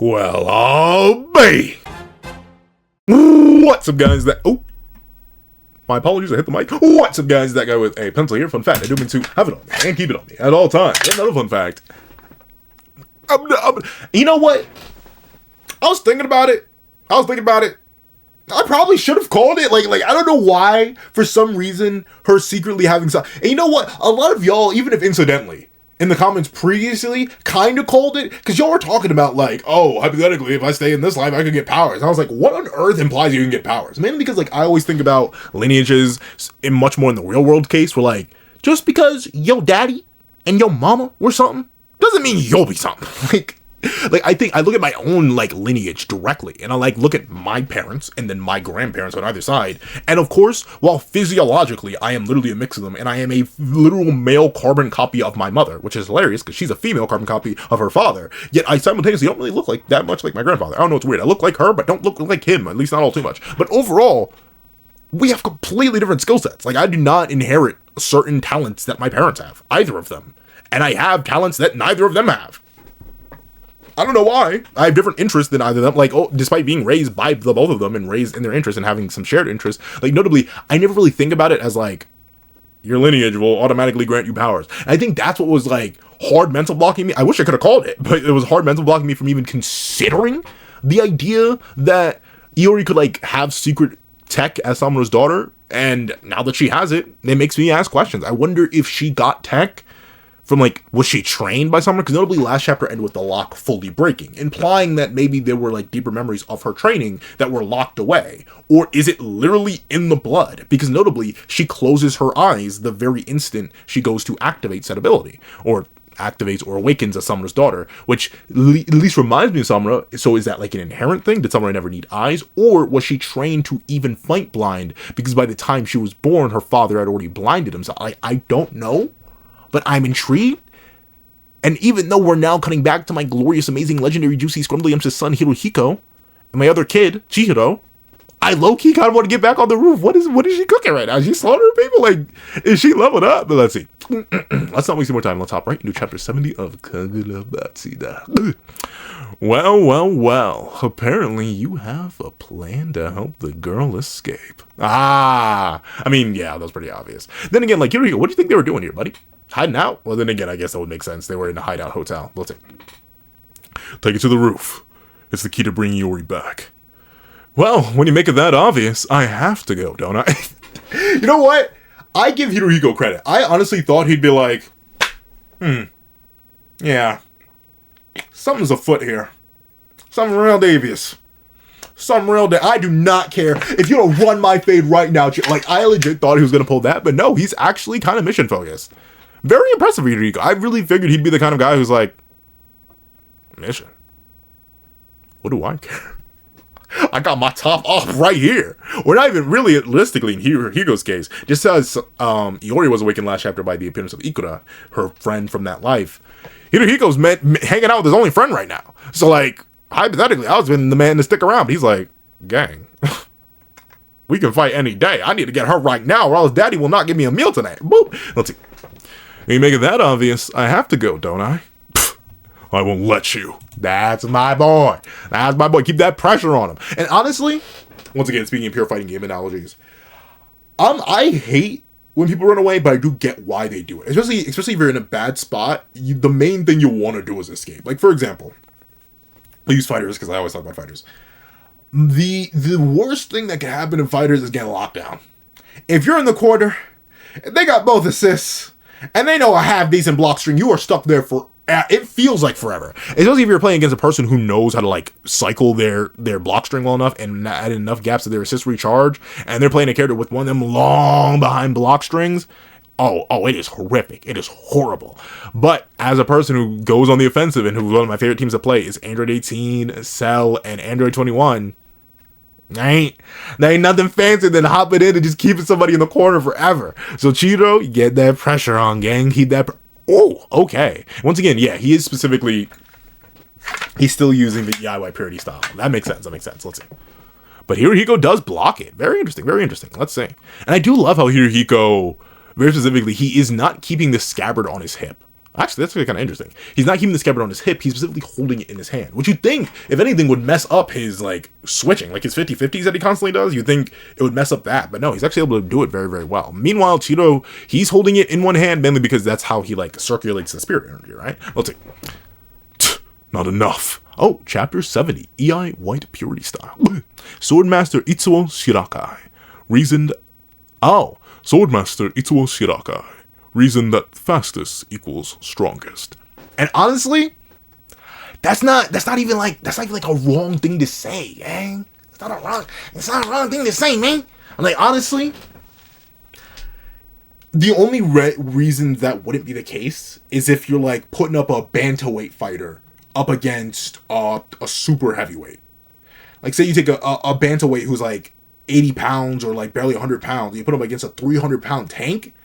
Well, I'll be. What's up, guys? My apologies, I hit the mic. What's up, guys? That guy with a pencil here. Fun fact, I do mean to have it on me and keep it on me at all times. Another fun fact. You know what? I was thinking about it. I probably should have called it. Like I don't know why, for some reason, her secretly having some. And you know what? A lot of y'all, even if incidentally, in the comments previously, kind of called it, because y'all were talking about, like, oh, hypothetically, if I stay in this life, I could get powers. And I was like, what on earth implies you can get powers? Mainly because, like, I always think about lineages in much more in the real world case, where, like, just because your daddy and your mama were something, doesn't mean you'll be something. Like, I think I look at my own, like, lineage directly, and I, like, look at my parents, and then my grandparents on either side, and of course, while physiologically, I am literally a mix of them, and I am a literal male carbon copy of my mother, which is hilarious, because she's a female carbon copy of her father, yet I simultaneously don't really look like that much like my grandfather. I don't know, it's weird. I look like her, but don't look like him, at least not all too much. But overall, we have completely different skill sets. Like, I do not inherit certain talents that my parents have, either of them, and I have talents that neither of them have. I don't know why. I have different interests than either of them. Like, despite being raised by the both of them and raised in their interests and having some shared interests, like, notably, I never really think about it as, like, your lineage will automatically grant you powers. And I think that's what was, like, hard mental blocking me. I wish I could have called it, but it was hard mental blocking me from even considering the idea that Iori could, like, have secret tech as Samura's daughter. And now that she has it makes me ask questions. I wonder if she got tech from, like, was she trained by someone? Because notably last chapter ended with the lock fully breaking, implying that maybe there were, like, deeper memories of her training that were locked away. Or is it literally in the blood? Because notably, she closes her eyes the very instant she goes to activate said ability. Or activates or awakens a Samura's daughter, which at least reminds me of Samura. So is that, like, an inherent thing? Did Samura never need eyes? Or was she trained to even fight blind? Because by the time she was born, her father had already blinded himself. I don't know. But I'm intrigued, and even though we're now cutting back to my glorious, amazing, legendary, juicy, scrumbly son, Hirohiko, and my other kid, Chihiro, I low-key kind of want to get back on the roof. What is she cooking right now? Is she slaughtering people? Like, is she leveled up? But let's see. Let's not waste more time. Let's hop right into chapter 70 of Kagurabachi. Well. Apparently you have a plan to help the girl escape. I mean, yeah, that was pretty obvious. Then again, like, Hirohiko, what do you think they were doing here, buddy? Hiding out? Well, then again, I guess that would make sense. They were in a hideout hotel. Let's see. Take it to the roof. It's the key to bring Iori back. Well, when you make it that obvious, I have to go, don't I? You know what? I give Hirohiko credit. I honestly thought he'd be like, yeah, something's afoot here. Something real devious. I do not care. If you don't run my fade right now, like, I legit thought he was going to pull that, but no, he's actually kind of mission focused. Very impressive, Hirohiko. I really figured he'd be the kind of guy who's like, mission? What do I care? I got my top off right here. We're not even really realistically in Hirohiko's case. Just as Iori was awakened last chapter by the appearance of Ikura, her friend from that life, Hirohiko's hanging out with his only friend right now. So, like, hypothetically, I was been the man to stick around, but he's like, gang, we can fight any day. I need to get her right now, or else daddy will not give me a meal tonight. Boop. Let's see. When you make it that obvious, I have to go, don't I? I won't let you. That's my boy. Keep that pressure on him. And honestly, once again, speaking of pure fighting game analogies, I hate when people run away, but I do get why they do it. Especially if you're in a bad spot, the main thing you want to do is escape. Like, for example, I use fighters because I always talk about fighters. The worst thing that can happen in fighters is getting locked down. If you're in the corner, they got both assists, and they know a half-decent block string, you are stuck there for, it feels like forever. Especially if you're playing against a person who knows how to, like, cycle their block string well enough and add enough gaps to their assist recharge, and they're playing a character with one of them long behind block strings. Oh, it is horrific. It is horrible. But as a person who goes on the offensive and who one of my favorite teams to play is Android 18, Cell, and Android 21, there ain't nothing fancier than hopping in and just keeping somebody in the corner forever. So Chiro, you get that pressure on, gang. Keep that. Okay. Once again, yeah, he is specifically. He's still using the DIY purity style. That makes sense. Let's see. But Hirohiko does block it. Very interesting. Let's see. And I do love how Hirohiko, very specifically, he is not keeping the scabbard on his hip. Actually, that's kind of interesting. He's not keeping the scabbard on his hip. He's specifically holding it in his hand, which you'd think, if anything, would mess up his, like, switching. Like, his 50-50s that he constantly does, you'd think it would mess up that. But no, he's actually able to do it very, very well. Meanwhile, Cheeto, he's holding it in one hand, mainly because that's how he, like, circulates the spirit energy, right? Let's see. Not enough. Oh, Chapter 70, EI White Purity Style. Swordmaster Itsuo Shirakai reasoned... Oh, Swordmaster Itsuo Shirakai reasoned that fastest equals strongest. And honestly, that's not even like a wrong thing to say, man. It's not a wrong thing to say, man. I'm like, honestly, the only reason that wouldn't be the case is if you're like putting up a bantamweight fighter up against a super heavyweight. Like, say you take a bantamweight who's like 80 pounds or like barely 100 pounds, you put him against a 300-pound tank,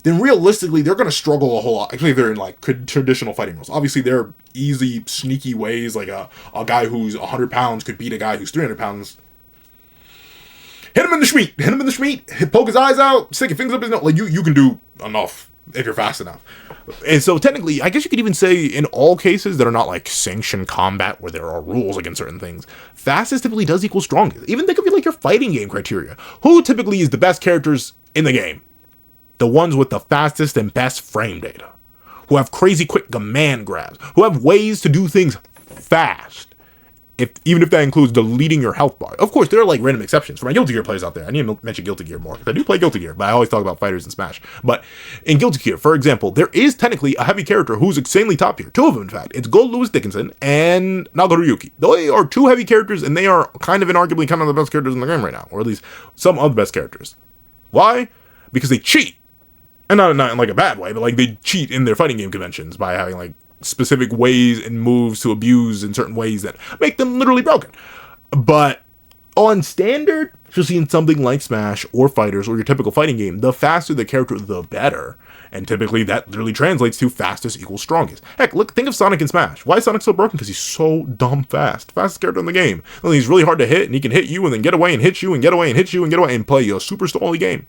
then realistically, they're going to struggle a whole lot. Actually, they're in, like, traditional fighting rules. Obviously, there are easy, sneaky ways, like a guy who's 100 pounds could beat a guy who's 300 pounds. Hit him in the schmeat. Poke his eyes out. Stick your fingers up his nose. Like, you can do enough if you're fast enough. And so, technically, I guess you could even say, in all cases that are not, like, sanctioned combat, where there are rules against certain things, fastest typically does equal strongest. Even think of it like your fighting game criteria. Who typically is the best characters in the game? The ones with the fastest and best frame data, who have crazy quick command grabs, who have ways to do things fast, even if that includes deleting your health bar. Of course, there are like random exceptions. For my Guilty Gear players out there, I need to mention Guilty Gear more, because I do play Guilty Gear, but I always talk about fighters in Smash. But in Guilty Gear, for example, there is technically a heavy character who's insanely top tier. Two of them, in fact. It's Gold Lewis Dickinson and Nagoriyuki. They are two heavy characters, and they are kind of inarguably kind of the best characters in the game right now, or at least some of the best characters. Why? Because they cheat. And not in like a bad way, but like they cheat in their fighting game conventions by having like specific ways and moves to abuse in certain ways that make them literally broken. But on standard, especially in something like Smash or Fighters or your typical fighting game, the faster the character, the better. And typically that literally translates to fastest equals strongest. Heck, think of Sonic in Smash. Why is Sonic so broken? Because he's so dumb fast. Fastest character in the game. And he's really hard to hit, and he can hit you and then get away and hit you and get away and hit you and get away and play a super stally game.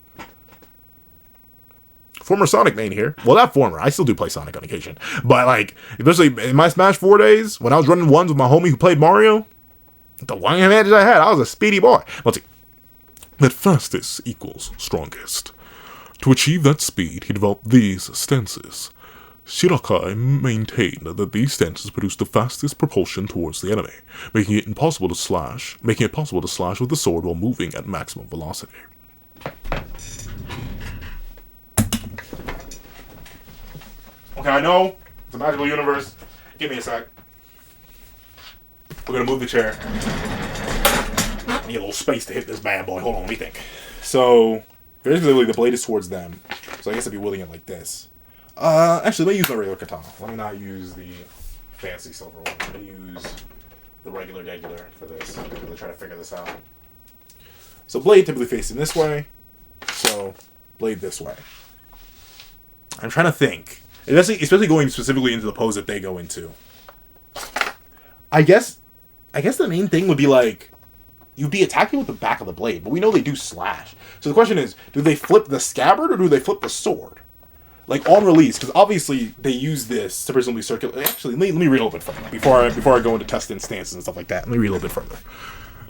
Former Sonic main here. Well, not former. I still do play Sonic on occasion. But, like, especially in my Smash 4 days, when I was running ones with my homie who played Mario, the one advantage I had, I was a speedy boy. Let's see. That fastest equals strongest. To achieve that speed, he developed these stances. Shirakai maintained that these stances produce the fastest propulsion towards the enemy, making it possible to slash with the sword while moving at maximum velocity. Okay, I know it's a magical universe. Give me a sec. We're gonna move the chair. Need a little space to hit this bad boy. Hold on, let me think. So, very specifically, the blade is towards them. So I guess I'd be wielding it like this. Actually, let me use my regular katana. Let me not use the fancy silver one. Let me use the regular for this. I'm gonna try to figure this out. So blade typically facing this way. So blade this way. I'm trying to think. Especially going specifically into the pose that they go into. I guess the main thing would be like, you'd be attacking with the back of the blade, but we know they do slash. So the question is, do they flip the scabbard or do they flip the sword? Like on release, because obviously they use this to presumably circulate. Actually, let me read a little bit further before I go into testing stances and stuff like that. Let me read a little bit further.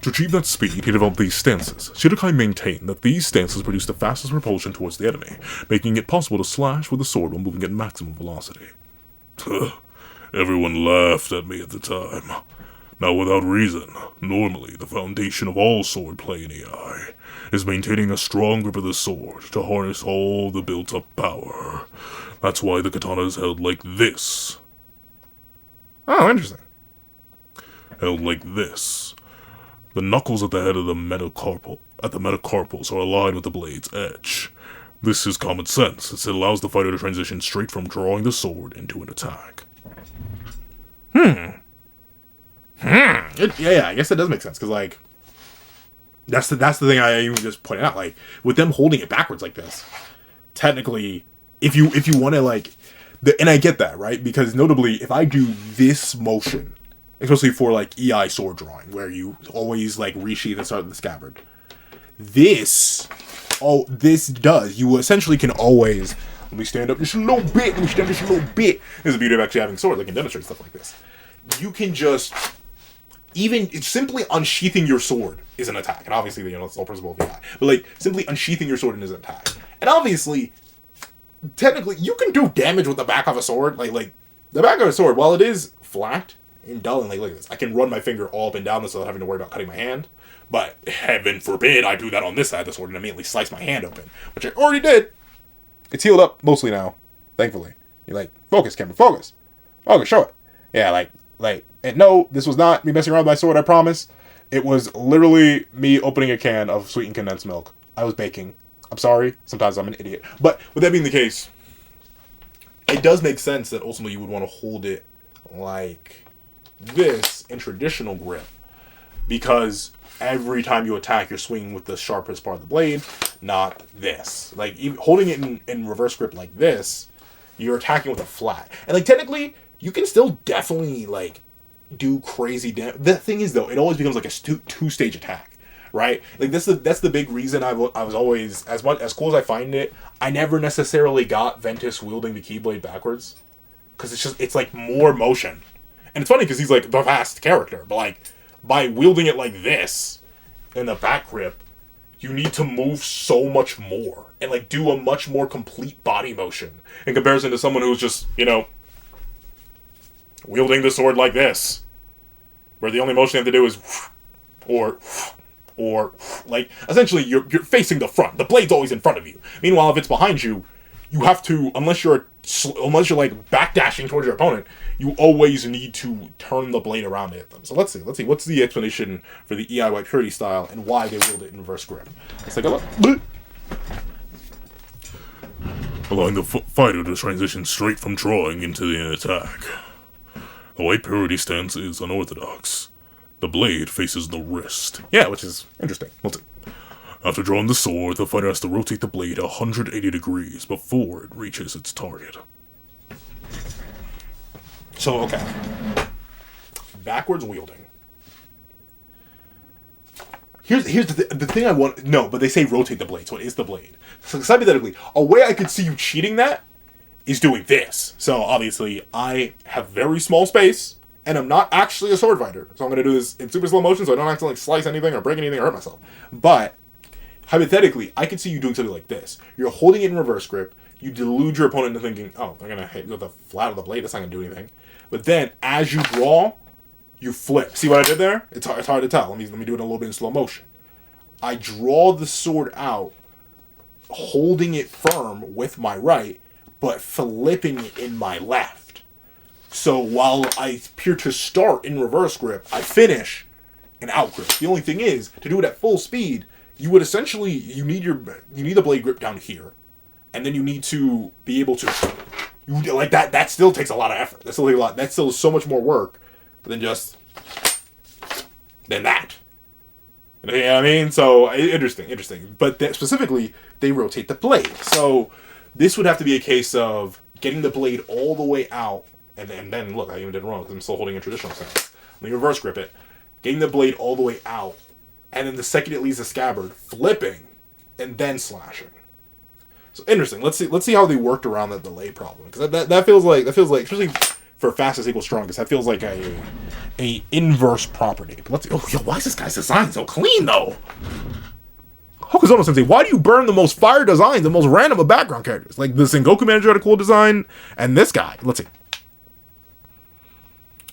To achieve that speed, he developed these stances. Shirakai maintained that these stances produce the fastest propulsion towards the enemy, making it possible to slash with the sword while moving at maximum velocity. Everyone laughed at me at the time. Not without reason. Normally, the foundation of all swordplay in AI is maintaining a strong grip of the sword to harness all the built-up power. That's why the katana is held like this. Oh, interesting. Held like this. The knuckles at the head of the metacarpals are aligned with the blade's edge. This is common sense, since it allows the fighter to transition straight from drawing the sword into an attack. Yeah, I guess that does make sense, because, like, that's the thing I even just pointed out. Like, with them holding it backwards like this, technically, if you want to, like, and I get that, right? Because notably, if I do this motion, especially for, like, EI sword drawing, where you always, like, resheath and start with the scabbard. You essentially can always Let me stand up just a little bit. Let me stand up just a little bit. This is the beauty of actually having swords. I can demonstrate stuff like this. You can just, even simply unsheathing your sword is an attack. And obviously, you know, it's the whole principle of the eye. But like, simply unsheathing your sword is an attack. And obviously, technically, you can do damage with the back of a sword. Like the back of a sword, while it is flat and dull, and like, look at this. I can run my finger all up and down this without having to worry about cutting my hand. But heaven forbid I do that on this side of the sword and immediately slice my hand open, which I already did. It's healed up mostly now, thankfully. You're like, focus, camera, focus. Okay, show it. Yeah, and no, this was not me messing around with my sword, I promise. It was literally me opening a can of sweetened condensed milk. I was baking. I'm sorry, sometimes I'm an idiot. But with that being the case, it does make sense that ultimately you would want to hold it like this in traditional grip, because every time you attack, you're swinging with the sharpest part of the blade, not this. Like, even holding it in reverse grip like this, you're attacking with a flat. And, like, technically, you can still definitely, like, do crazy damage. The thing is, though, it always becomes, like, a two-stage attack, right? Like, that's the big reason I was always, as cool as I find it, I never necessarily got Ventus wielding the Keyblade backwards. Because it's, like, more motion. And it's funny, because he's, like, the fast character, but, like, by wielding it like this in the back grip, you need to move so much more and like do a much more complete body motion in comparison to someone who's just, you know, wielding the sword like this, where the only motion you have to do is or like essentially you're facing the front. The blade's always in front of you. Meanwhile, if it's behind you, you have to, unless you're like backdashing towards your opponent, you always need to turn the blade around at them. So let's see. What's the explanation for the EI White Purity style and why they wield it in reverse grip? Let's take a look. Allowing the fighter to transition straight from drawing into the attack. The White Purity stance is unorthodox. The blade faces the wrist. Yeah, which is interesting. Let's see. After drawing the sword, the fighter has to rotate the blade 180 degrees before it reaches its target. So, okay. Backwards wielding. Here's the thing I want... No, but they say rotate the blade, so it is the blade. So, hypothetically, a way I could see you cheating that is doing this. So, obviously, I have very small space, and I'm not actually a sword fighter. So, I'm going to do this in super slow motion, so I don't have to, like, slice anything or break anything or hurt myself. But... hypothetically, I could see you doing something like this. You're holding it in reverse grip. You delude your opponent into thinking, oh, they're going to hit with the flat of the blade. That's not going to do anything. But then, as you draw, you flip. See what I did there? It's hard to tell. Let me do it a little bit in slow motion. I draw the sword out, holding it firm with my right, but flipping it in my left. So while I appear to start in reverse grip, I finish in out grip. The only thing is, to do it at full speed, you would essentially, you need the blade grip down here. And then you need to be able to, like that still takes a lot of effort. That's still a lot. That's still so much more work than that. You know what I mean? So, interesting. But specifically, they rotate the blade. So, this would have to be a case of getting the blade all the way out. And then look, I even did it wrong because I'm still holding a traditional stance. Let me reverse grip it. Getting the blade all the way out. And then the second it leaves the scabbard, flipping, and then slashing. So interesting. Let's see how they worked around that delay problem, because that feels like especially for fastest equals strongest, that feels like a inverse property. But let's see. Oh, yo, why is this guy's design so clean though? Hokuzono Sensei, why do you burn the most fire designs, the most random of background characters? Like the Sengoku manager had a cool design, and this guy. Let's see.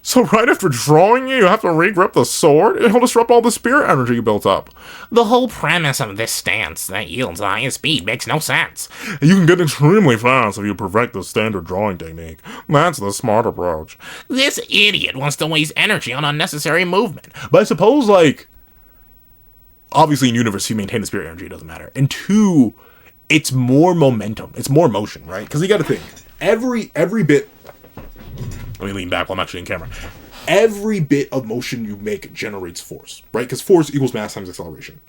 So right after drawing you have to re-grip the sword? It'll disrupt all the spirit energy you built up. The whole premise of this stance that yields the highest speed makes no sense. You can get extremely fast if you perfect the standard drawing technique. That's the smart approach. This idiot wants to waste energy on unnecessary movement. But I suppose, like, obviously in Universe, you maintain the spirit energy, it doesn't matter. And two, it's more momentum. It's more motion, right? Because you got to think, every bit... Let me lean back while I'm actually in camera. Every bit of motion you make generates force, right? Because force equals mass times acceleration.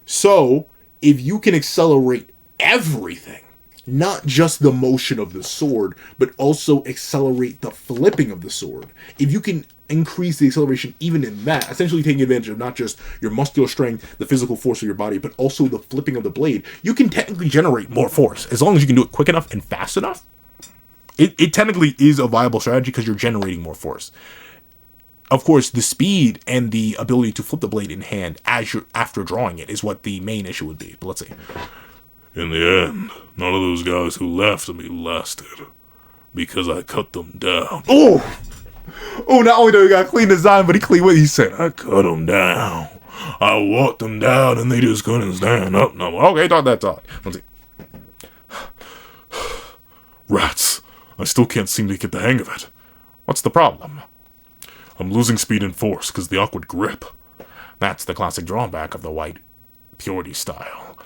So, if you can accelerate everything, not just the motion of the sword, but also accelerate the flipping of the sword, if you can increase the acceleration even in that, essentially taking advantage of not just your muscular strength, the physical force of your body, but also the flipping of the blade. You can technically generate more force as long as you can do it quick enough and fast enough. It technically is a viable strategy because you're generating more force. Of course, the speed and the ability to flip the blade in hand after drawing it is what the main issue would be. But let's see. In the end, none of those guys who laughed at me lasted, because I cut them down. Oh, not only do he got a clean design, but he clean what he said. I cut them down. I walked them down, and they just couldn't stand up no more. Okay, talk that talk. Let's see. Rats. I still can't seem to get the hang of it. What's the problem? I'm losing speed and force because the awkward grip. That's the classic drawback of the white purity style.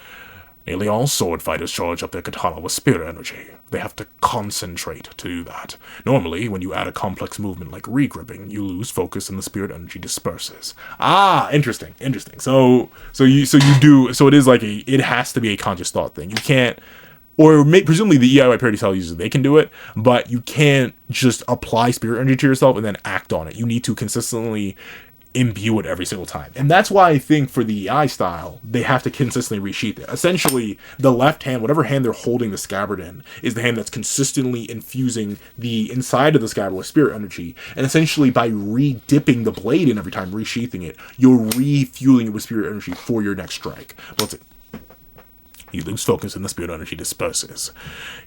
Nearly all sword fighters charge up their katana with spirit energy. They have to concentrate to do that. Normally, when you add a complex movement like regripping, you lose focus and the spirit energy disperses. Ah, interesting. So it is like it has to be a conscious thought thing. You can't, presumably the EIY parity style users, they can do it, but you can't just apply spirit energy to yourself and then act on it. You need to consistently imbue it every single time. And that's why I think for the EI style, they have to consistently resheath it. Essentially, the left hand, whatever hand they're holding the scabbard in, is the hand that's consistently infusing the inside of the scabbard with spirit energy. And essentially, by re-dipping the blade in every time, resheathing it, you're refueling it with spirit energy for your next strike. Let's see. You lose focus and the spirit energy disperses.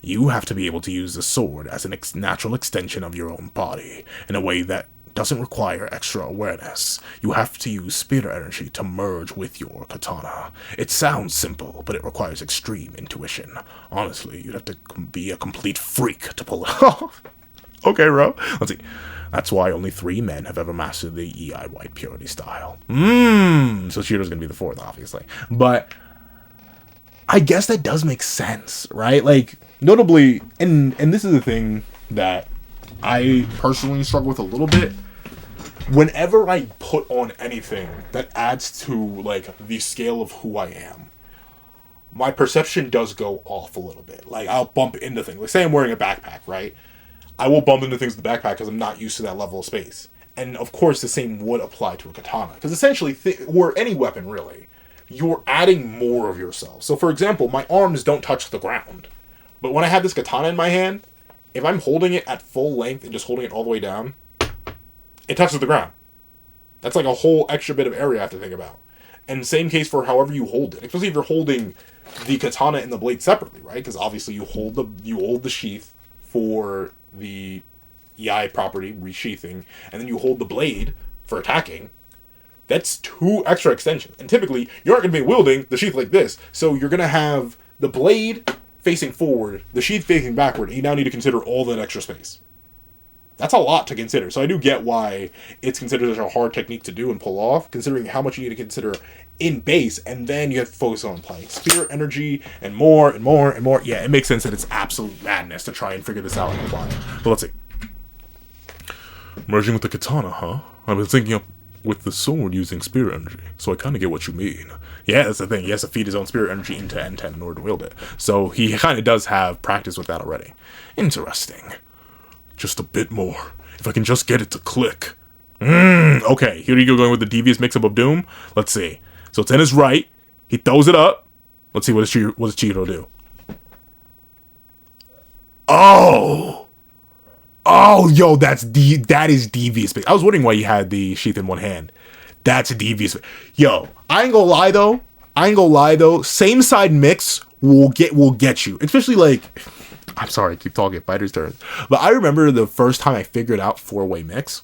You have to be able to use the sword as a natural extension of your own body, in a way that doesn't require extra awareness. You have to use spirit energy to merge with your katana. It sounds simple, but it requires extreme intuition. Honestly, you'd have to be a complete freak to pull it off. Okay, bro. Let's see. That's why only 3 men have ever mastered the EI White Purity style. So Shiro's gonna be the 4th, obviously. But I guess that does make sense, right? Like, notably, and this is the thing that I personally struggle with a little bit. Whenever I put on anything that adds to, like, the scale of who I am, my perception does go off a little bit. Like, I'll bump into things. Like, say I'm wearing a backpack, right? I will bump into things in the backpack because I'm not used to that level of space. And, of course, the same would apply to a katana. Because essentially, or any weapon, really, you're adding more of yourself. So, for example, my arms don't touch the ground. But when I have this katana in my hand, if I'm holding it at full length and just holding it all the way down, it touches the ground. That's like a whole extra bit of area I have to think about. And same case for however you hold it. Especially if you're holding the katana and the blade separately, right? Because obviously you hold the sheath for the EI property, resheathing, and then you hold the blade for attacking. That's 2 extra extensions. And typically, you aren't going to be wielding the sheath like this. So you're going to have the blade facing forward, the sheath facing backward, and you now need to consider all that extra space. That's a lot to consider. So I do get why it's considered such a hard technique to do and pull off, considering how much you need to consider in base, and then you have to focus on applying spirit energy and more and more and more. Yeah, it makes sense that it's absolute madness to try and figure this out and apply it. But let's see. Merging with the katana, huh? I've been thinking up with the sword using spirit energy, so I kind of get what you mean. Yeah, that's the thing. He has to feed his own spirit energy into N10 in order to wield it. So he kind of does have practice with that already. Interesting. Just a bit more. If I can just get it to click. Okay, here you go, going with the devious mix-up of Doom. Let's see. So it's in his right. He throws it up. Let's see, what does Chihiro do? Oh, yo, that is devious. I was wondering why you had the sheath in one hand. That's devious. Yo, I ain't gonna lie though. Same side mix will get you, especially like. I'm sorry, I keep talking fighter's turns. But I remember the first time I figured out 4-way mix.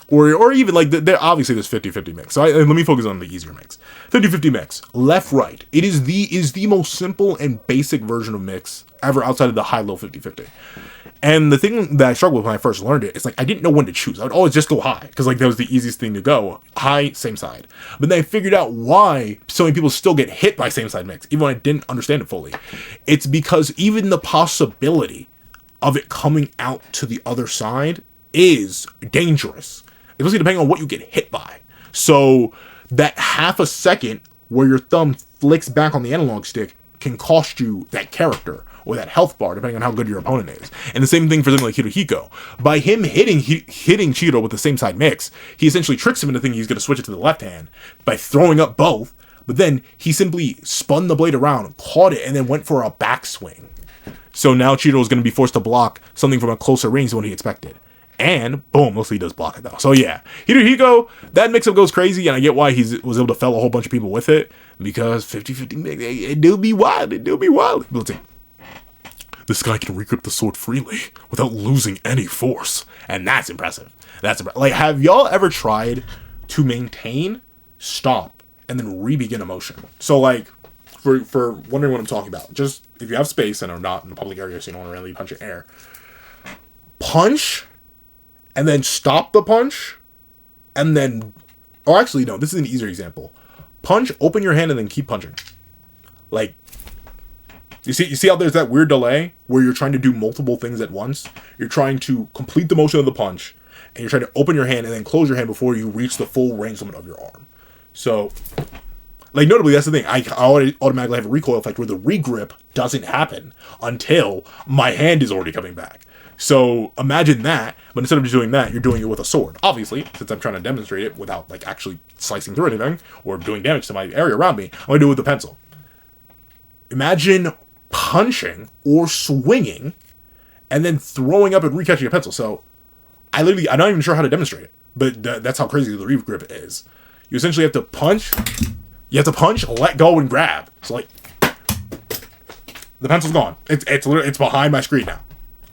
Or even like, obviously there's 50-50 mix. So let me focus on the easier mix. 50-50 mix. Left, right. It is the most simple and basic version of mix ever outside of the high-low 50-50. And the thing that I struggled with when I first learned it is like I didn't know when to choose. I would always just go high because like that was the easiest thing to go. High, same side. But then I figured out why so many people still get hit by same side mix, even when I didn't understand it fully. It's because even the possibility of it coming out to the other side is dangerous, especially depending on what you get hit by. So that half a second where your thumb flicks back on the analog stick can cost you that character. or that health bar, depending on how good your opponent is. And the same thing for something like Hirohiko. By him hitting Chiro with the same side mix, he essentially tricks him into thinking he's going to switch it to the left hand by throwing up both, but then he simply spun the blade around, caught it, and then went for a backswing. So now Chiro is going to be forced to block something from a closer range than what he expected. And boom, mostly he does block it though. So yeah, Hirohiko, that mix-up goes crazy, and I get why he was able to fell a whole bunch of people with it, because 50-50 mix, it do be wild, But let's see. This guy can regrip the sword freely without losing any force. And that's impressive. Like, have y'all ever tried to maintain, stop, and then re-begin a motion? So like, for wondering what I'm talking about, just if you have space and are not in a public area, so you don't want to really punch in air, punch, and then stop the punch, and then, or actually, no, this is an easier example. Punch, open your hand, and then keep punching. Like, you see how there's that weird delay where you're trying to do multiple things at once? You're trying to complete the motion of the punch, and you're trying to open your hand and then close your hand before you reach the full range limit of your arm. So, like, notably, that's the thing. I automatically have a recoil effect where the regrip doesn't happen until my hand is already coming back. So imagine that, but instead of just doing that, you're doing it with a sword. Obviously, since I'm trying to demonstrate it without like actually slicing through anything or doing damage to my area around me, I'm going to do it with a pencil. Imagine punching or swinging and then throwing up and recatching a pencil. So I'm not even sure how to demonstrate it, but that's how crazy the regrip is. You essentially have to punch, let go, and grab. So like, the pencil's gone. It's behind my screen now.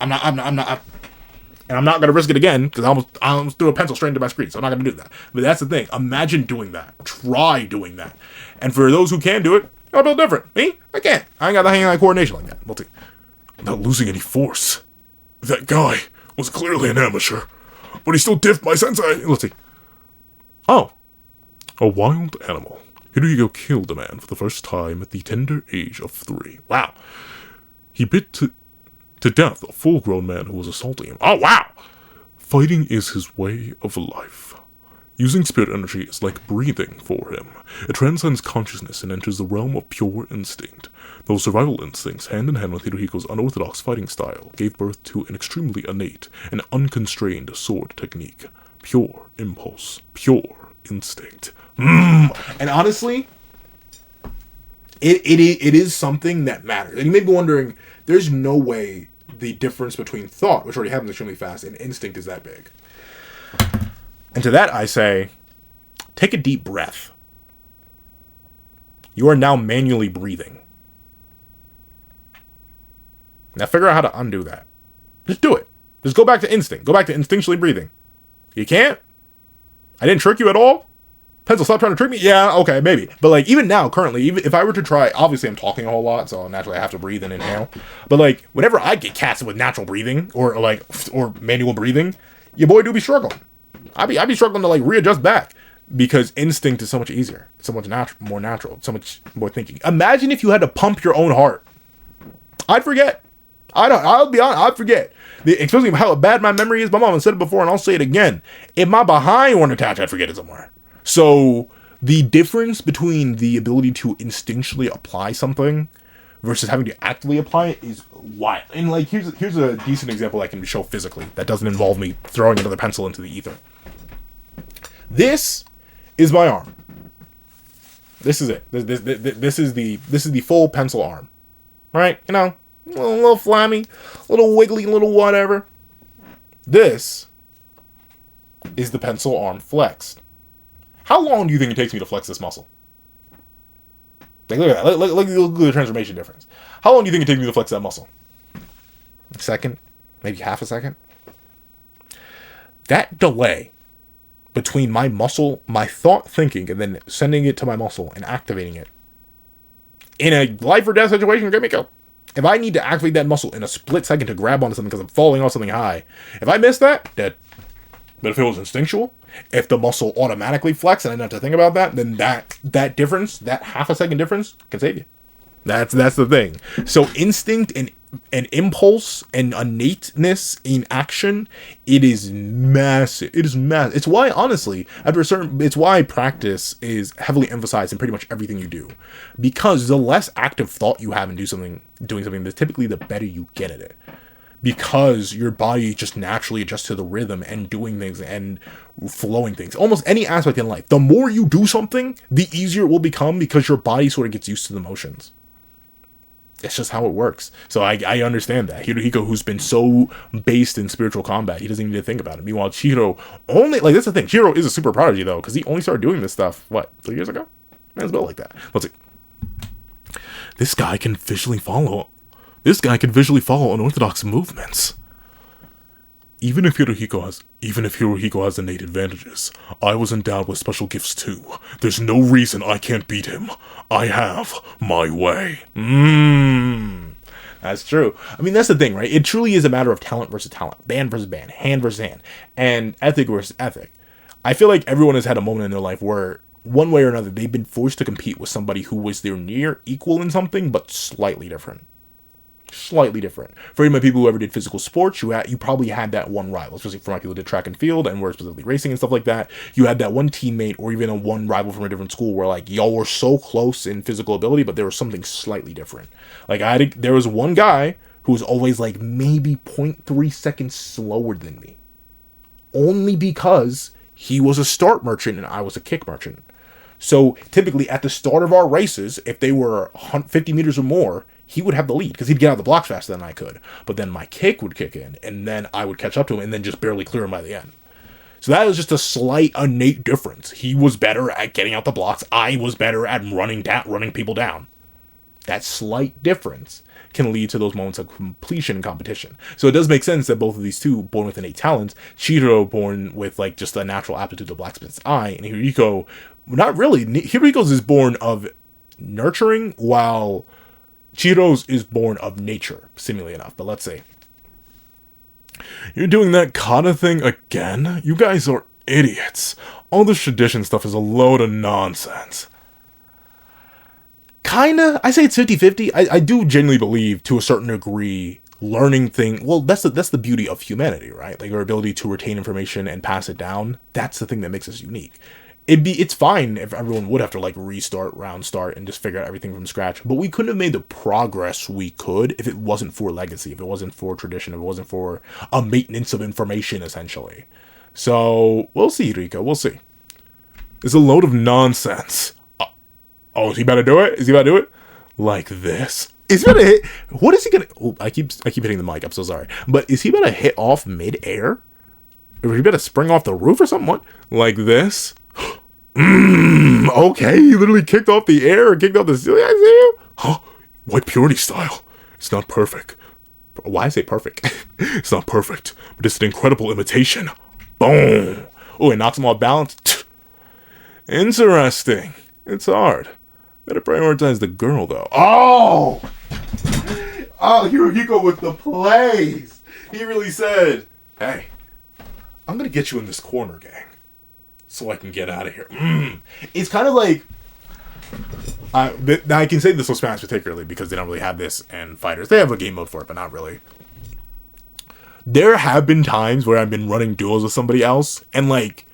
I'm not gonna risk it again because I almost threw a pencil straight into my screen, so I'm not gonna do that. But that's the thing. Imagine doing that. Try doing that. And for those who can do it, I'll build different. Me, I can't. I ain't got the hand-eye coordination like that. We'll see. Without losing any force. That guy was clearly an amateur, but he still diffed my sensei. Let's see. Oh, a wild animal. Hirohiko killed a man for the first time at the tender age of 3. Wow. He bit to death a full-grown man who was assaulting him. Oh, wow. Fighting is his way of life. Using spirit energy is like breathing for him. It transcends consciousness and enters the realm of pure instinct. Those survival instincts, hand in hand with Hirohiko's unorthodox fighting style, gave birth to an extremely innate and unconstrained sword technique. Pure impulse. Pure instinct. And honestly, it is something that matters. And you may be wondering, there's no way the difference between thought, which already happens extremely fast, and instinct is that big. And to that I say, take a deep breath. You are now manually breathing. Now figure out how to undo that. Just do it. Just go back to instinct. Go back to instinctually breathing. You can't? I didn't trick you at all? Pencil, stop trying to trick me? Yeah, okay, maybe. But like, even now, currently, even if I were to try, obviously I'm talking a whole lot, so naturally I have to breathe and inhale. But like, whenever I get casted with natural breathing, or manual breathing, your boy do be struggling. I be struggling to like readjust back. Because instinct is so much easier. It's so much more natural. So much more thinking. Imagine if you had to pump your own heart. I'd forget. I'll be honest, I'd forget. Especially how bad my memory is. My mom said it before, and I'll say it again. If my behind weren't attached, I'd forget it somewhere. So the difference between the ability to instinctually apply something versus having to actively apply it is wild. And like, here's a decent example I can show physically that doesn't involve me throwing another pencil into the ether. This is my arm. This is it. This is the full pencil arm, right? You know, a little flammy, a little wiggly, a little whatever. This is the pencil arm flexed. How long do you think it takes me to flex this muscle? Like, look at that. Look at the transformation difference. How long do you think it takes me to flex that muscle? A second? Maybe half a second? That delay between my muscle, my thought thinking, and then sending it to my muscle and activating it. In a life or death situation, get me go. If I need to activate that muscle in a split second to grab onto something because I'm falling off something high, if I miss that, dead. But if it was instinctual, if the muscle automatically flexed and I didn't have to think about that, then that difference, that half a second difference, can save you. That's the thing. So instinct and an impulse and innateness in action, it is massive. It is massive. It's why, honestly, it's why practice is heavily emphasized in pretty much everything you do, because the less active thought you have in doing something, typically the better you get at it, because your body just naturally adjusts to the rhythm and doing things and flowing things. Almost any aspect in life, the more you do something, the easier it will become, because your body sort of gets used to the motions. It's just how it works. So I understand that. Hirohiko, who's been so based in spiritual combat, he doesn't need to think about it. Meanwhile, Chihiro that's the thing. Chihiro is a super prodigy, though, because he only started doing this stuff, 3 years ago? Man, it's built like that. Let's see. This guy can visually follow unorthodox movements. Even if Hirohiko has innate advantages, I was endowed with special gifts too. There's no reason I can't beat him. I have my way. That's true. I mean, that's the thing, right? It truly is a matter of talent versus talent, band versus band, hand versus hand, and ethic versus ethic. I feel like everyone has had a moment in their life where, one way or another, they've been forced to compete with somebody who was their near equal in something, but slightly different. For any of my people who ever did physical sports, you probably had that one rival, especially for my people who did track and field and were specifically racing and stuff like that. You had that one teammate or even one rival from a different school where, like, y'all were so close in physical ability, but there was something slightly different. Like, there was one guy who was always like maybe 0.3 seconds slower than me, only because he was a start merchant and I was a kick merchant. So typically at the start of our races, if they were 50 meters or more, he would have the lead because he'd get out of the blocks faster than I could. But then my kick would kick in, and then I would catch up to him and then just barely clear him by the end. So that was just a slight innate difference. He was better at getting out the blocks. I was better at running people down. That slight difference can lead to those moments of completion in competition. So it does make sense that both of these two, born with innate talents, Chihiro born with like just a natural aptitude to Blacksmith's eye, and Hirohiko, not really. Hirohiko's is born of nurturing, while Chihiro's is born of nature, seemingly enough. But let's see. You're doing that kata thing again? You guys are idiots. All this tradition stuff is a load of nonsense. Kinda. I say it's 50-50. I do genuinely believe, to a certain degree, learning that's the beauty of humanity, right? Like, our ability to retain information and pass it down. That's the thing that makes us unique. It's fine if everyone would have to like restart, round start, and just figure out everything from scratch. But we couldn't have made the progress we could if it wasn't for legacy, if it wasn't for tradition, if it wasn't for a maintenance of information, essentially. So we'll see, Rico. We'll see. It's a load of nonsense. Oh, is he about to do it? Is he about to do it? Like this? Is he about to hit? What is he gonna? Oh, I keep hitting the mic. I'm so sorry. But is he about to hit off mid-air? Or is he about to spring off the roof or something? What? Like this? Okay, he literally kicked off the air and kicked off the ceiling. I see you. Huh? White purity style. It's not perfect. Why I say perfect? It's not perfect, but it's an incredible imitation. Boom. Oh, it knocks him off balance. Interesting. It's hard. Better prioritize the girl, though. Oh, Hirohiko with the plays. He really said, hey, I'm going to get you in this corner, gang, so I can get out of here. It's kind of like, I can say this with Smash particularly because they don't really have this in Fighters. They have a game mode for it, but not really. There have been times where I've been running duels with somebody else, and like,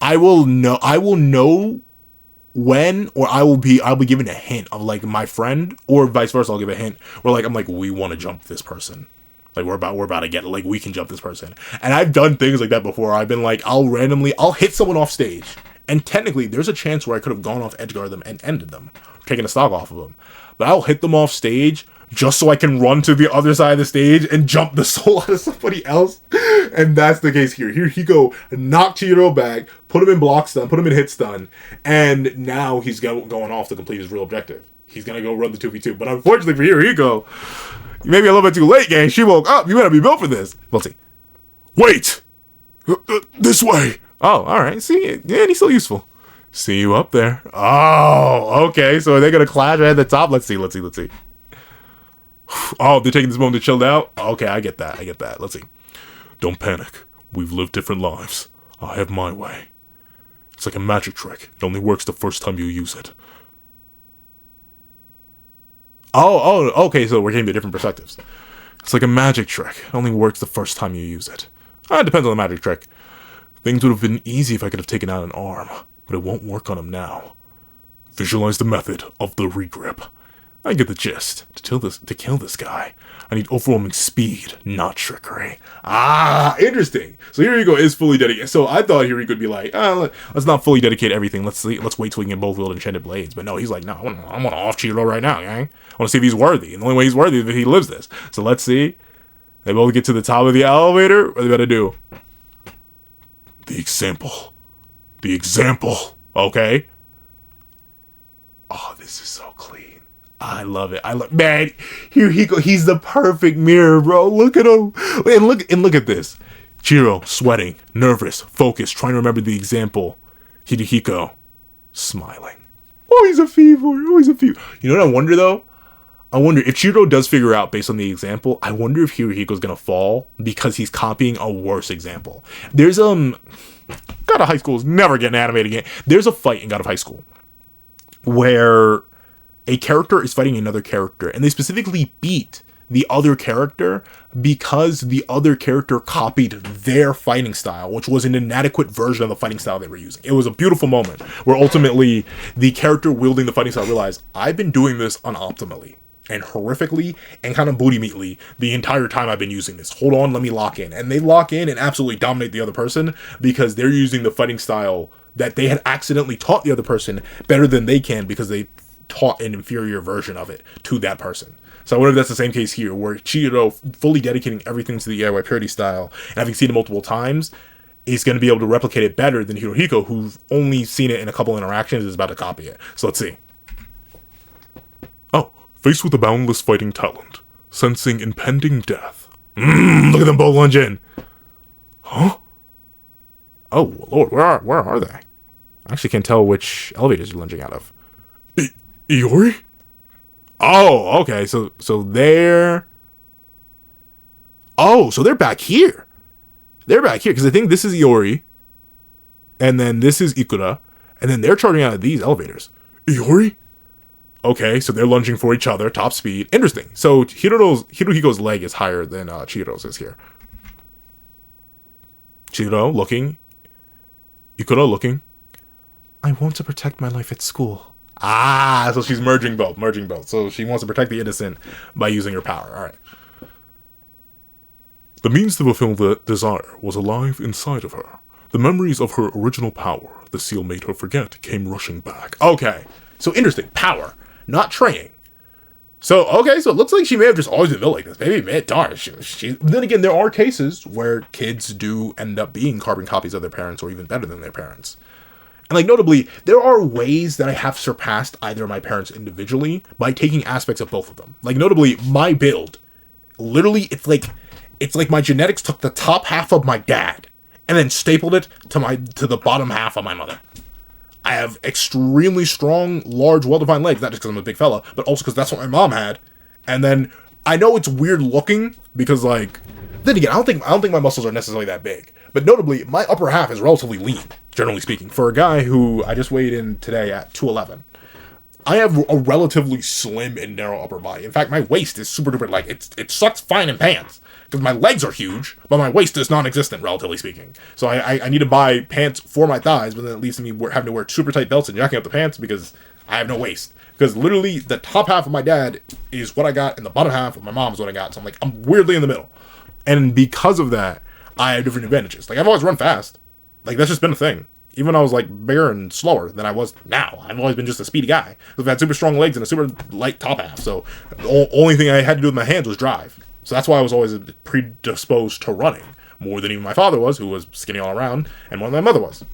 I will know when, or I'll be given a hint of like my friend, or vice versa. I'll give a hint where like I'm like, we want to jump this person. Like we're about to get it. Like we can jump this person. And I've done things like that before. I've been like, I'll hit someone off stage, and technically there's a chance where I could have gone off edge guard them and ended them, taking a stock off of them. But I'll hit them off stage just so I can run to the other side of the stage and jump the soul out of somebody else. And that's the case here. Here he go, knock Chihiro back, put him in block stun, put him in hit stun, and now he's going off to complete his real objective. He's going to go run the 2v2. But unfortunately for Hirohiko, you may be a little bit too late, gang. She woke up. You better be built for this. We'll see. Wait! This way! Oh, alright. See, yeah, he's still useful. See you up there. Oh, okay. So are they going to clash at the top? Let's see. Oh, they're taking this moment to chill out? Okay, I get that. Let's see. Don't panic. We've lived different lives. I have my way. It's like a magic trick. It only works the first time you use it. Oh, okay, so we're getting to different perspectives. It's like a magic trick. It only works the first time you use it. It depends on the magic trick. Things would have been easy if I could have taken out an arm, but it won't work on him now. Visualize the method of the regrip. I get the gist. To kill this guy, I need overwhelming speed, not trickery. Interesting. So Hiriko is fully dedicated. So I thought Hiriko would be like, Let's not fully dedicate everything. Let's wait till we can both wield enchanted blades. But no, he's like, no, I want to off Chihiro right now, gang. I want to see if he's worthy. And the only way he's worthy is if he lives this. So let's see. They both get to the top of the elevator. What are they about to do? The example. Okay. Oh, this is so clean. I love it. Man, here he goes. He's the perfect mirror, bro. Look at him. And look at this. Chihiro, sweating, nervous, focused, trying to remember the example. Hidehiko, smiling. Oh, he's a fever. You know what I wonder, though? I wonder if Chihiro does figure out based on the example, I wonder if Hirohiko's gonna fall because he's copying a worse example. There's, God of High School is never getting animated again. There's a fight in God of High School where a character is fighting another character, and they specifically beat the other character because the other character copied their fighting style, which was an inadequate version of the fighting style they were using. It was a beautiful moment where ultimately the character wielding the fighting style realized, I've been doing this unoptimally and horrifically and kind of booty meatly the entire time I've been using this. Hold on, let me lock in. And they lock in and absolutely dominate the other person because they're using the fighting style that they had accidentally taught the other person better than they can because they taught an inferior version of it to that person. So I wonder if that's the same case here, where Chihiro, fully dedicating everything to the DIY Purity style, and having seen it multiple times, is going to be able to replicate it better than Hirohiko, who's only seen it in a couple interactions, is about to copy it. So let's see. Oh, faced with a boundless fighting talent, sensing impending death. Look at them both lunge in. Huh? Oh, Lord, where are they? I actually can't tell which elevators you're lunging out of. Iori? Oh, okay, so they're... Oh, so they're back here. They're back here, because I think this is Iori, and then this is Ikura, and then they're charging out of these elevators. Iori? Okay, so they're lunging for each other, top speed. Interesting. So Hirohiko's leg is higher than Chihiro's is here. Chihiro looking. Ikura looking. I want to protect my life at school. So she's merging both. So she wants to protect the innocent by using her power. All right. The means to fulfill the desire was alive inside of her. The memories of her original power the seal made her forget came rushing back. Okay. So interesting. Power, not training. So, okay, so it looks like she may have just always been built like this. Maybe, man, darn. Then again, there are cases where kids do end up being carbon copies of their parents or even better than their parents. And, like, notably, there are ways that I have surpassed either of my parents individually by taking aspects of both of them. Like, notably, my build, literally, it's like my genetics took the top half of my dad and then stapled it to the bottom half of my mother. I have extremely strong, large, well-defined legs, not just because I'm a big fella, but also because that's what my mom had. And then, I know it's weird looking, because, like, then again, I don't think my muscles are necessarily that big. But notably, my upper half is relatively lean, generally speaking. For a guy who I just weighed in today at 211, I have a relatively slim and narrow upper body. In fact, my waist is super duper, like, it sucks fine in pants. Because my legs are huge, but my waist is non-existent, relatively speaking. So I need to buy pants for my thighs, but then it leads to me having to wear super tight belts and jacking up the pants because I have no waist. Because literally, the top half of my dad is what I got, and the bottom half of my mom is what I got. So I'm like, I'm weirdly in the middle. And because of that, I have different advantages. Like, I've always run fast. Like, that's just been a thing. Even when I was, like, bigger and slower than I was now. I've always been just a speedy guy. I've had super strong legs and a super light top half. So the only thing I had to do with my hands was drive. So that's why I was always predisposed to running. More than even my father was, who was skinny all around, and more than my mother was.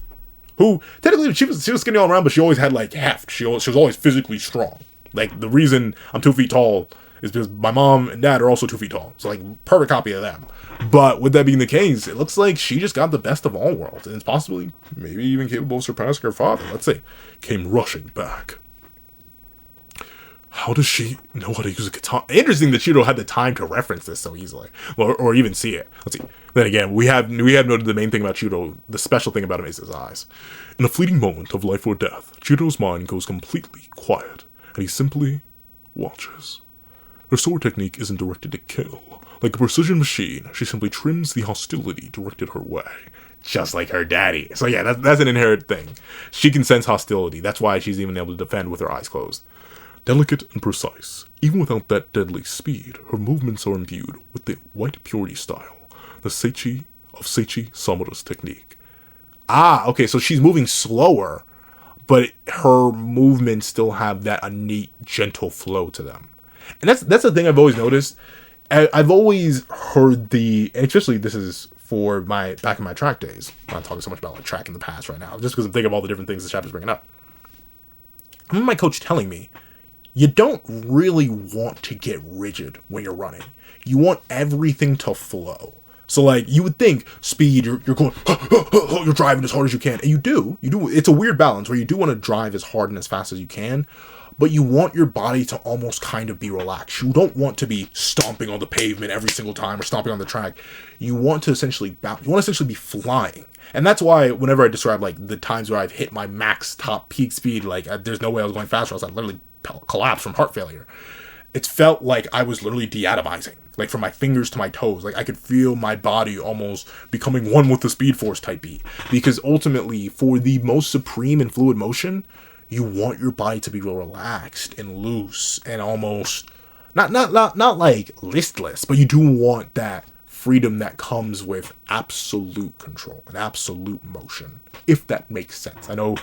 Who, technically, she was skinny all around, but she always had, like, heft. She was always physically strong. Like, the reason I'm 2 feet tall is because my mom and dad are also 2 feet tall. So, like, perfect copy of them. But with that being the case, it looks like she just got the best of all worlds. And it's possibly, maybe even capable of surpassing her father. Let's see. Came rushing back. How does she know how to use a katana? Interesting that Chihiro had the time to reference this so easily. Or even see it. Let's see. Then again, we have noted the main thing about Chihiro. The special thing about him is his eyes. In a fleeting moment of life or death, Chihiro's mind goes completely quiet, and he simply watches. Her sword technique isn't directed to kill, Like a precision machine, she simply trims the hostility directed her way. Just like her daddy. So yeah, that's an inherent thing. She can sense hostility. That's why she's even able to defend with her eyes closed. Delicate and precise, even without that deadly speed, her movements are imbued with the white purity style, the Seichi of Seichi Samura's technique. Ah, okay, so she's moving slower, but her movements still have that innate, gentle flow to them. And that's the thing I've always noticed. I've always heard especially this is for back in my track days. I'm not talking so much about like track in the past right now, just because I'm thinking of all the different things this chapter's bringing up. I remember my coach telling me, you don't really want to get rigid when you're running. You want everything to flow. So like you would think speed, you're going, you're driving as hard as you can, and you do. It's a weird balance where you do want to drive as hard and as fast as you can, but you want your body to almost kind of be relaxed. You don't want to be stomping on the pavement every single time or stomping on the track. You want to essentially be flying. And that's why whenever I describe like the times where I've hit my max top peak speed, like there's no way I was going faster, else I'd literally collapse from heart failure. It felt like I was literally deatomizing, like from my fingers to my toes. Like I could feel my body almost becoming one with the Speed Force type beat. Because ultimately, for the most supreme and fluid motion, you want your body to be real relaxed and loose and almost not like listless, but you do want that freedom that comes with absolute control and absolute motion, if that makes sense. I know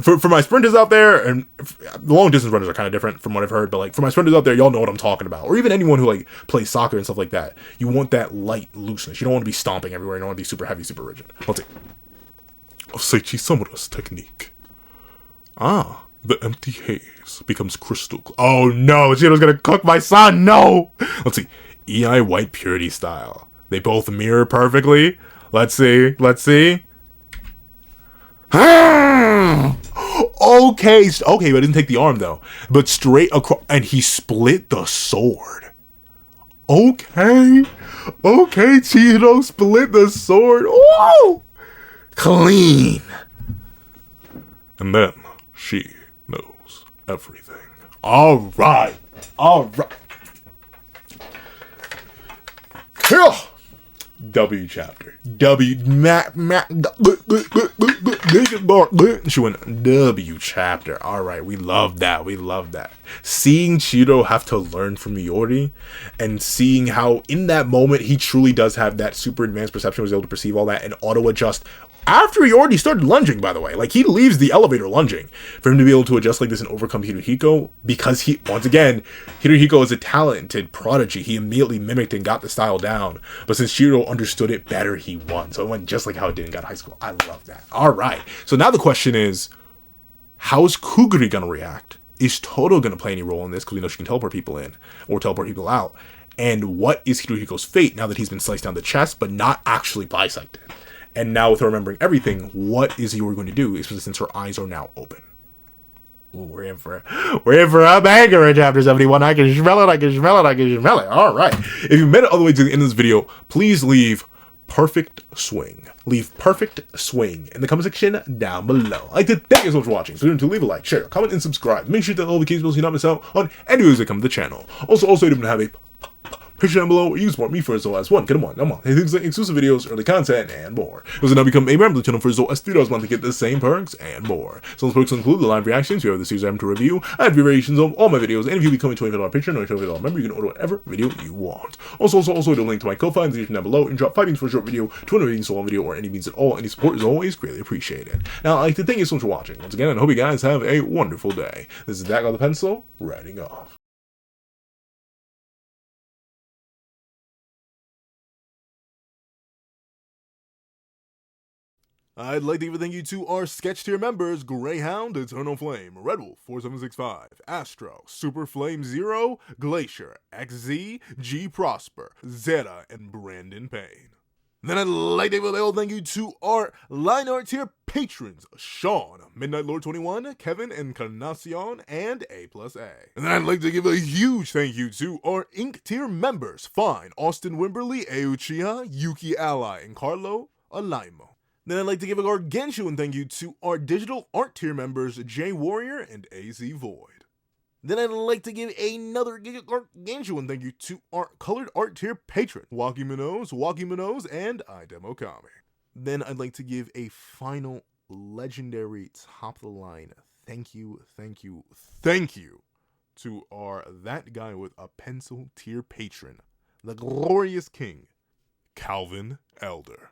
for my sprinters out there, and the long distance runners are kind of different from what I've heard, but like for my sprinters out there, y'all know what I'm talking about. Or even anyone who like plays soccer and stuff like that, you want that light looseness. You don't want to be stomping everywhere. You don't want to be super heavy, super rigid. Let's see. Of Seichi Samura's technique. Ah. The empty haze becomes crystal clear. Oh no, Chido's gonna cook my son, no! Let's see. EI White Purity style. They both mirror perfectly. Let's see. Okay, but it didn't take the arm though. But straight across, and he split the sword. Okay, Chido split the sword. Oh, clean. And then she knows everything. All right. W chapter. She went W chapter. All right, we love that. Seeing Chido have to learn from Iori, and seeing how in that moment he truly does have that super advanced perception, was able to perceive all that and auto adjust. After he already started lunging, by the way. Like, he leaves the elevator lunging. For him to be able to adjust like this and overcome Hirohiko, because Hirohiko is a talented prodigy. He immediately mimicked and got the style down. But since Shiro understood it better, he won. So it went just like how it did in God High School. I love that. All right. So now the question is, how's Kuguri going to react? Is Todo going to play any role in this? Because we know she can teleport people in or teleport people out. And what is Hirohiko's fate now that he's been sliced down the chest, but not actually bisected? And now with her remembering everything, what is Iori going to do? Especially since her eyes are now open. Ooh, we're in for a banger in chapter 71. I can smell it. All right. If you made it all the way to the end of this video, please leave perfect swing. Leave perfect swing in the comment section down below. I'd like to thank you so much for watching. So remember to leave a like, share, comment, and subscribe. Make sure that all the keys so you not miss out on any videos that come to the channel. Also, you don't have a picture down below, or you can support me for as low as $1. Come on. Things like exclusive videos, early content, and more. Also, now become a member of the channel for as low as $3 a month to get the same perks and more. So those perks include the live reactions, you have the series I'm to review, I have variations of all my videos, and if you become a $20 patron or a $20 member, you can order whatever video you want. Also, the link to my Ko-Fi in the description down below, and drop 5 beans for a short video, 200 beans for a long video, or any beans at all. Any support is always greatly appreciated. Now, I'd like to thank you so much for watching. Once again, I hope you guys have a wonderful day. This is Dak on the Pencil, writing off. I'd like to give a thank you to our sketch tier members: Greyhound, Eternal Flame, Red Wolf 4765, Astro, Super Flame Zero, Glacier, XZ, G Prosper, Zeta, and Brandon Payne. Then I'd like to give a little thank you to our line art tier patrons: Sean, Midnight Lord 21, Kevin, Encarnacion, and A+A. And then I'd like to give a huge thank you to our Ink tier members: Fine, Austin Wimberly, Euchiha, Yuki Ally, and Carlo Alaimo. Then I'd like to give a gargantuan thank you to our digital art tier members: J Warrior and AZ Void. Then I'd like to give another Ganshu and thank you to our colored art tier patron, Waki Minos, and Idemokami. Then I'd like to give a final legendary top of the line thank you to our That Guy with a Pencil tier patron, the glorious king, Calvin Elder.